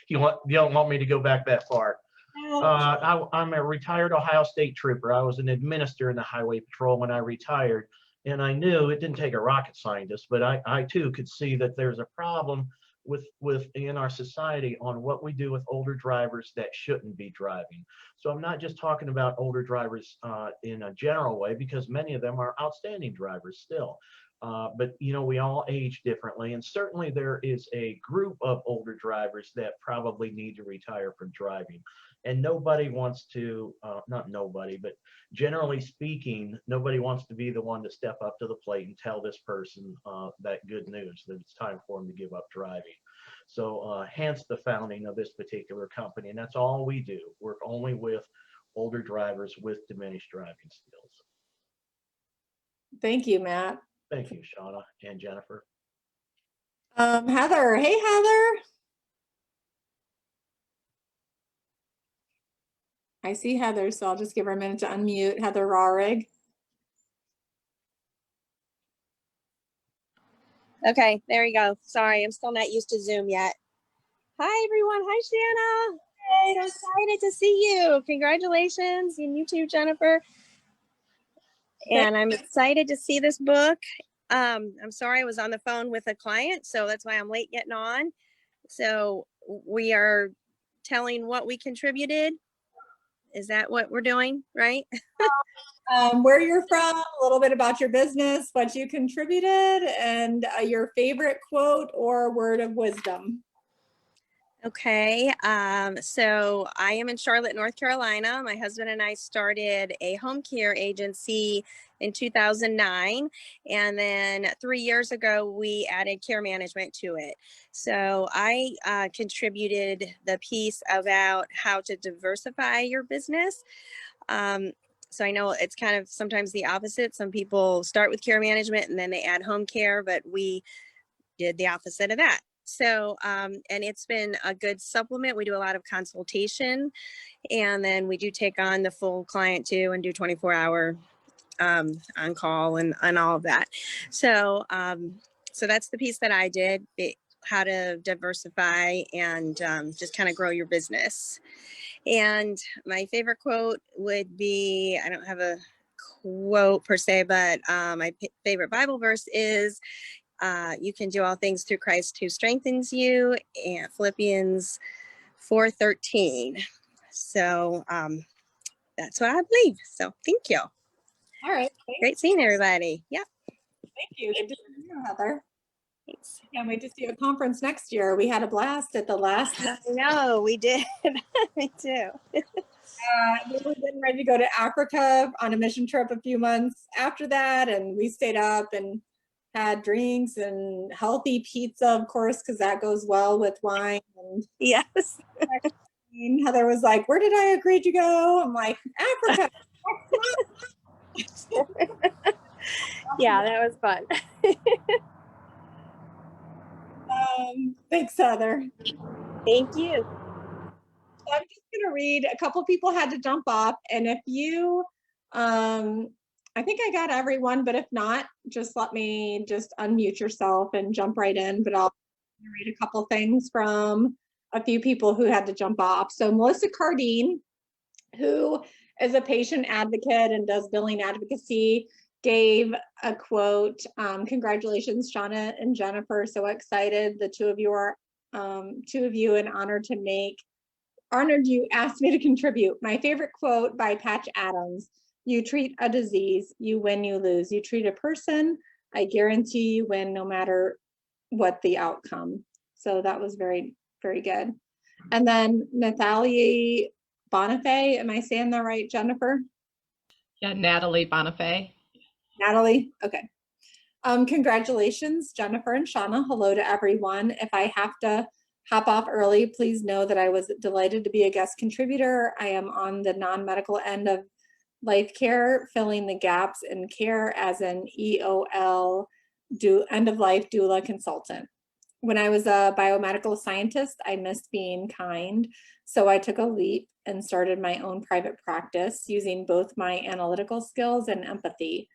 Speaker 17: You don't want me to go back that far. I'm a retired Ohio State trooper. I was an administrator in the Highway Patrol when I retired, and I knew it didn't take a rocket scientist, but I too could see that there's a problem in our society on what we do with older drivers that shouldn't be driving. So I'm not just talking about older drivers in a general way, because many of them are outstanding drivers still. But we all age differently, and certainly there is a group of older drivers that probably need to retire from driving. And nobody wants to, not nobody, but generally speaking, nobody wants to be the one to step up to the plate and tell this person that good news, that it's time for them to give up driving. So hence the founding of this particular company. And that's all we do, work only with older drivers with diminished driving skills.
Speaker 2: Thank you, Matt.
Speaker 17: Thank you, Shanna and Jennifer.
Speaker 2: Heather. Hey, Heather. I see Heather, so I'll just give her a minute to unmute. Heather Rarig.
Speaker 18: Okay, there you go. Sorry, I'm still not used to Zoom yet. Hi, everyone. Hi, Shanna. Hey. So excited to see you. Congratulations. And you too, Jennifer. And I'm excited to see this book. I'm sorry I was on the phone with a client, so that's why I'm late getting on. So we are telling what we contributed. Is that what we're doing, right?
Speaker 2: Where you're from, a little bit about your business, what you contributed, and your favorite quote or word of wisdom.
Speaker 18: Okay, so I am in Charlotte, North Carolina. My husband and I started a home care agency in 2009. And then 3 years ago, we added care management to it. So I contributed the piece about how to diversify your business. So I know it's kind of sometimes the opposite. Some people start with care management and then they add home care, but we did the opposite of that. So, and it's been a good supplement. We do a lot of consultation, and then we do take on the full client too and do 24-hour on call and all of that. So, so that's the piece that I did, how to diversify and just kind of grow your business. And my favorite quote would be, I don't have a quote per se, but my favorite Bible verse is you can do all things through Christ who strengthens you, and Philippians 4:13. So that's what I believe. So thank you.
Speaker 2: All right.
Speaker 18: Great seeing everybody. Yep.
Speaker 2: Thank you. Good to see you, Heather.
Speaker 18: Thanks.
Speaker 2: Can't wait to see you at conference next year. We had a blast at the last.
Speaker 18: I know, we did. Me too.
Speaker 2: We were getting ready to go to Africa on a mission trip a few months after that, and we stayed up and had drinks and healthy pizza, of course, because that goes well with wine. And
Speaker 18: yes.
Speaker 2: Heather was like, "Where did I agree to go?" I'm like, "Africa."
Speaker 18: Yeah, that was fun.
Speaker 2: Thanks, Heather.
Speaker 18: Thank you.
Speaker 2: I'm just going to read, a couple people had to jump off, and if you, I think I got everyone, but if not, just let me just unmute yourself and jump right in, but I'll read a couple things from a few people who had to jump off. So Melissa Cardine, who is a patient advocate and does billing advocacy, gave a quote, "Congratulations, Shanna and Jennifer, so excited. The two of you are, and honored you asked me to contribute. My favorite quote by Patch Adams: you treat a disease, you win, you lose. You treat a person, I guarantee you win no matter what the outcome." So that was very, very good. And then Natalie Bonifay, am I saying that right, Jennifer?
Speaker 1: Yeah, Natalie Bonifay.
Speaker 2: Natalie, okay. Congratulations, Jennifer and Shanna. Hello to everyone. If I have to hop off early, please know that I was delighted to be a guest contributor. I am on the non-medical end of Life Care, filling the gaps in care as an EOL, end-of-life doula consultant. When I was a biomedical scientist, I missed being kind, so I took a leap and started my own private practice using both my analytical skills and empathy.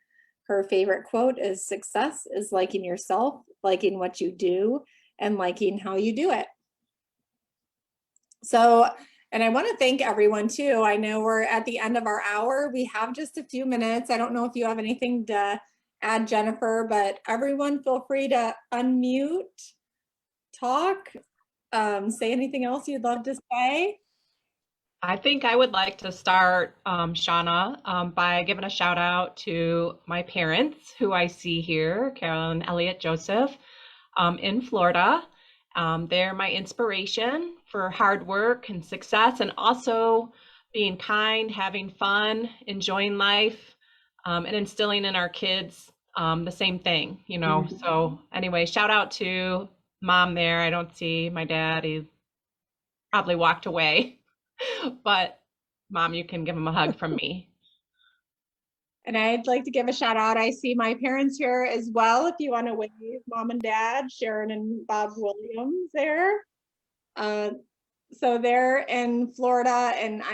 Speaker 2: Her favorite quote is, "Success is liking yourself, liking what you do, and liking how you do it." So, and I want to thank everyone too. I know we're at the end of our hour. We have just a few minutes. I don't know if you have anything to add, Jennifer, but everyone feel free to unmute, talk, say anything else you'd love to say.
Speaker 1: I think I would like to start, Shanna, by giving a shout out to my parents who I see here, Carol and Elliot Joseph, in Florida. They're my inspiration for hard work and success, and also being kind, having fun, enjoying life, and instilling in our kids the same thing, you know. Mm-hmm. So anyway, shout out to Mom there. I don't see my dad. He probably walked away. But Mom, you can give him a hug from me.
Speaker 2: And I'd like to give a shout out. I see my parents here as well. If you want to wave, Mom and Dad, Sharon and Bob Williams there. So they're in Florida, and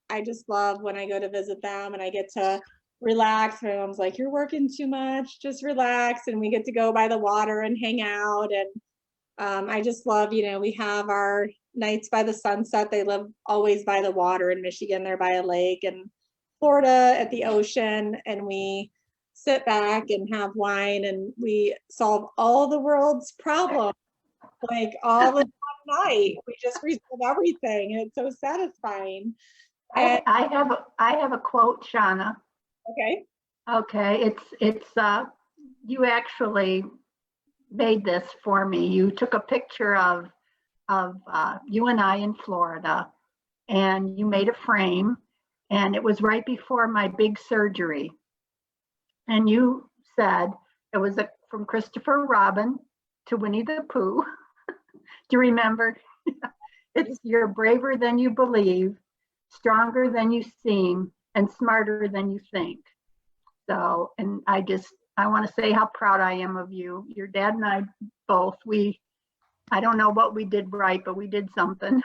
Speaker 2: I just love when I go to visit them and I get to relax. My mom's like, "You're working too much, just relax." And we get to go by the water and hang out. And I just love, you know, we have our nights by the sunset. They live always by the water in Michigan. They're by a lake, and Florida at the ocean. And we sit back and have wine, and we solve all the world's problems, like all the night. We just resolve everything, and it's so satisfying. And
Speaker 19: I have a quote, Shanna.
Speaker 2: Okay.
Speaker 19: Okay, it's you actually made this for me. You took a picture of you and I in Florida, and you made a frame, and it was right before my big surgery. And you said it was from Christopher Robin to Winnie the Pooh. Do you remember? It's, "You're braver than you believe, stronger than you seem, and smarter than you think." So, and I want to say how proud I am of you. Your dad and I both, I don't know what we did right, but we did something.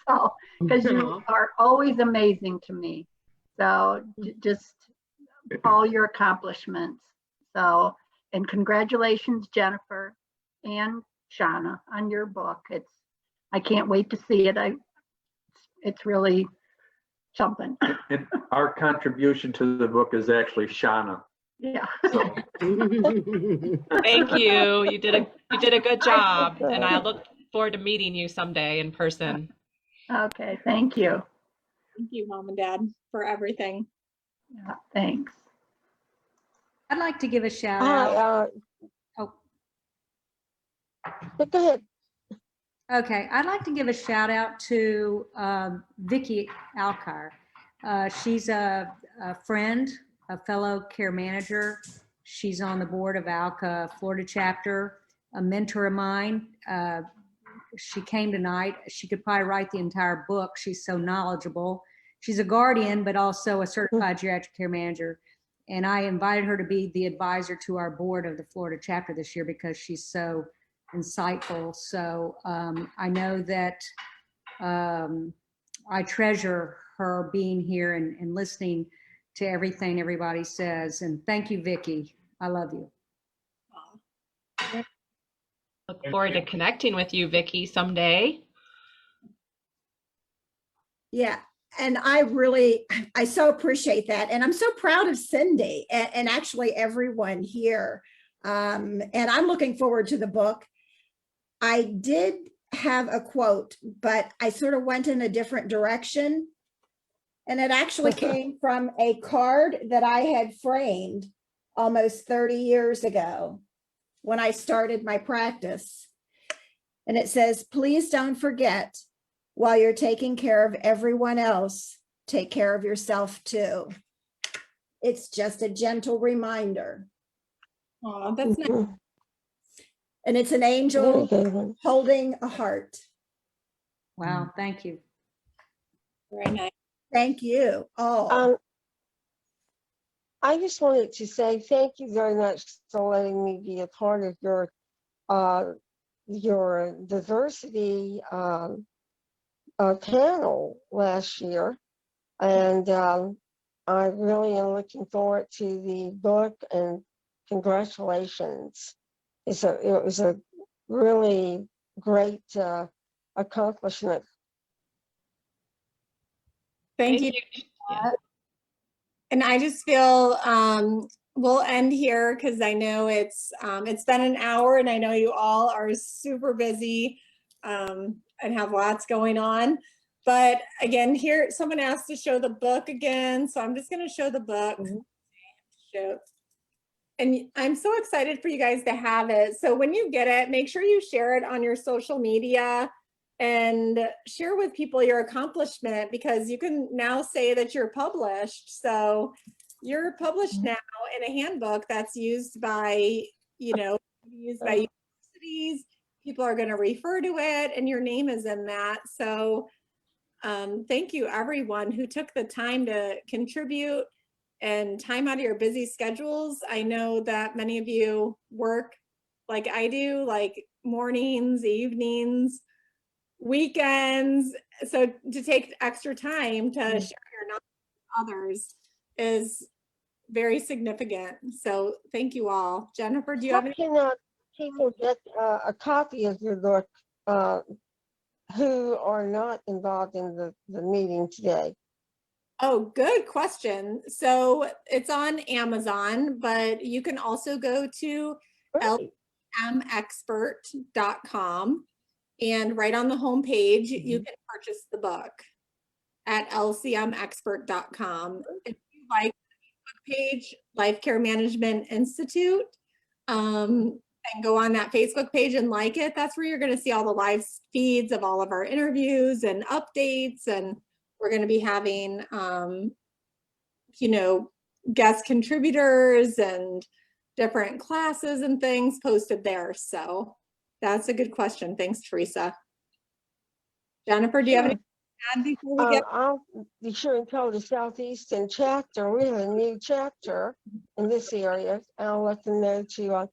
Speaker 19: So, because you are always amazing to me. So just all your accomplishments. So, and congratulations, Jennifer and Shanna, on your book. I can't wait to see it. It's really something.
Speaker 20: And our contribution to the book is actually Shanna.
Speaker 19: Yeah.
Speaker 20: So
Speaker 1: Thank you. You did a good job, and I look forward to meeting you someday in person.
Speaker 19: Okay, thank you.
Speaker 2: Thank you, Mom and Dad, for everything.
Speaker 19: Yeah, thanks.
Speaker 7: I'd like to give a shout
Speaker 4: Hi,
Speaker 7: out. Oh,
Speaker 4: go ahead.
Speaker 7: okay. I'd like to give a shout out to Vicki Alcar. She's a friend, a fellow care manager. She's on the board of ALCA Florida chapter, a mentor of mine. She came tonight. She could probably write the entire book. She's so knowledgeable. She's a guardian, but also a certified geriatric care manager. And I invited her to be the advisor to our board of the Florida chapter this year because she's so insightful. So I know that I treasure her being here and listening to everything everybody says. And thank you, Vicki. I love you.
Speaker 1: Look forward to connecting with you, Vicki, someday.
Speaker 21: Yeah, and I so appreciate that. And I'm so proud of Cindy and actually everyone here. And I'm looking forward to the book. I did have a quote, but I sort of went in a different direction. And it actually came from a card that I had framed almost 30 years ago when I started my practice. And it says, please don't forget, while you're taking care of everyone else, take care of yourself too. It's just a gentle reminder.
Speaker 2: Oh, that's nice.
Speaker 21: And it's an angel holding a heart.
Speaker 7: Wow, thank you.
Speaker 21: Very nice. Thank you all.
Speaker 4: I just wanted to say thank you very much for letting me be a part of your diversity panel last year. And I really am looking forward to the book, and congratulations. It was a really great accomplishment.
Speaker 2: Thank you. And I just feel we'll end here because I know it's been an hour, and I know you all are super busy and have lots going on. But again, here someone asked to show the book again, so I'm just going to show the book. And I'm so excited for you guys to have it. So when you get it, make sure you share it on your social media and share with people your accomplishment, because you can now say that you're published. So you're published now in a handbook that's used by, universities. People are going to refer to it, and your name is in that. So thank you everyone who took the time to contribute and time out of your busy schedules. I know that many of you work like I do, like mornings, evenings, weekends. So to take extra time to share your knowledge with others is very significant. So thank you all. Jennifer, do you have any?
Speaker 4: How can people get a copy of your book who are not involved in the meeting today?
Speaker 2: Oh, good question. So it's on Amazon, but you can also go to lcmexpert.com, and right on the homepage, you can purchase the book at lcmexpert.com. If you like the Facebook page, Life Care Management Institute, and go on that Facebook page and like it, that's where you're going to see all the live feeds of all of our interviews and updates. And we're going to be having, guest contributors and different classes and things posted there. So that's a good question. Thanks, Teresa. Jennifer, do you have any to add before we get?
Speaker 4: I'll be sure and tell the Southeastern chapter, we have a new chapter in this area. I'll let them know to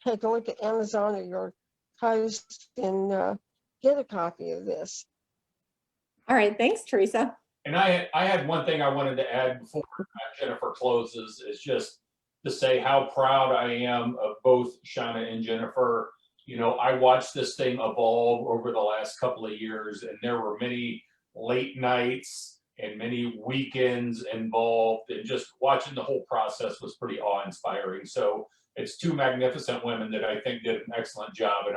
Speaker 4: take a look at Amazon or your post and get a copy of this.
Speaker 2: All right, thanks, Teresa.
Speaker 22: And I had one thing I wanted to add before Jennifer closes, is just to say how proud I am of both Shanna and Jennifer. I watched this thing evolve over the last couple of years, and there were many late nights and many weekends involved, and just watching the whole process was pretty awe-inspiring. So it's two magnificent women that I think did an excellent job, and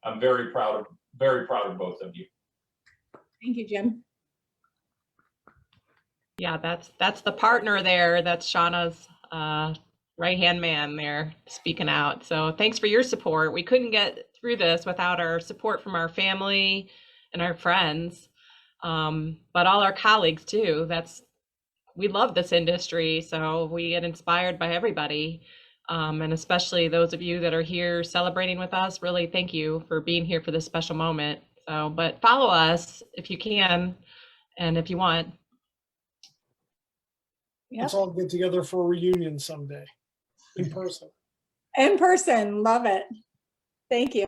Speaker 22: I'm very proud of both of you.
Speaker 2: Thank you, Jim.
Speaker 1: Yeah, that's the partner there. That's Shauna's right-hand man there speaking out. So thanks for your support. We couldn't get through this without our support from our family and our friends, but all our colleagues too. We love this industry, so we get inspired by everybody, and especially those of you that are here celebrating with us. Really, thank you for being here for this special moment. So, but follow us if you can, and if you want.
Speaker 11: Let's all get together for a reunion someday in person.
Speaker 2: In person, love it. Thank you.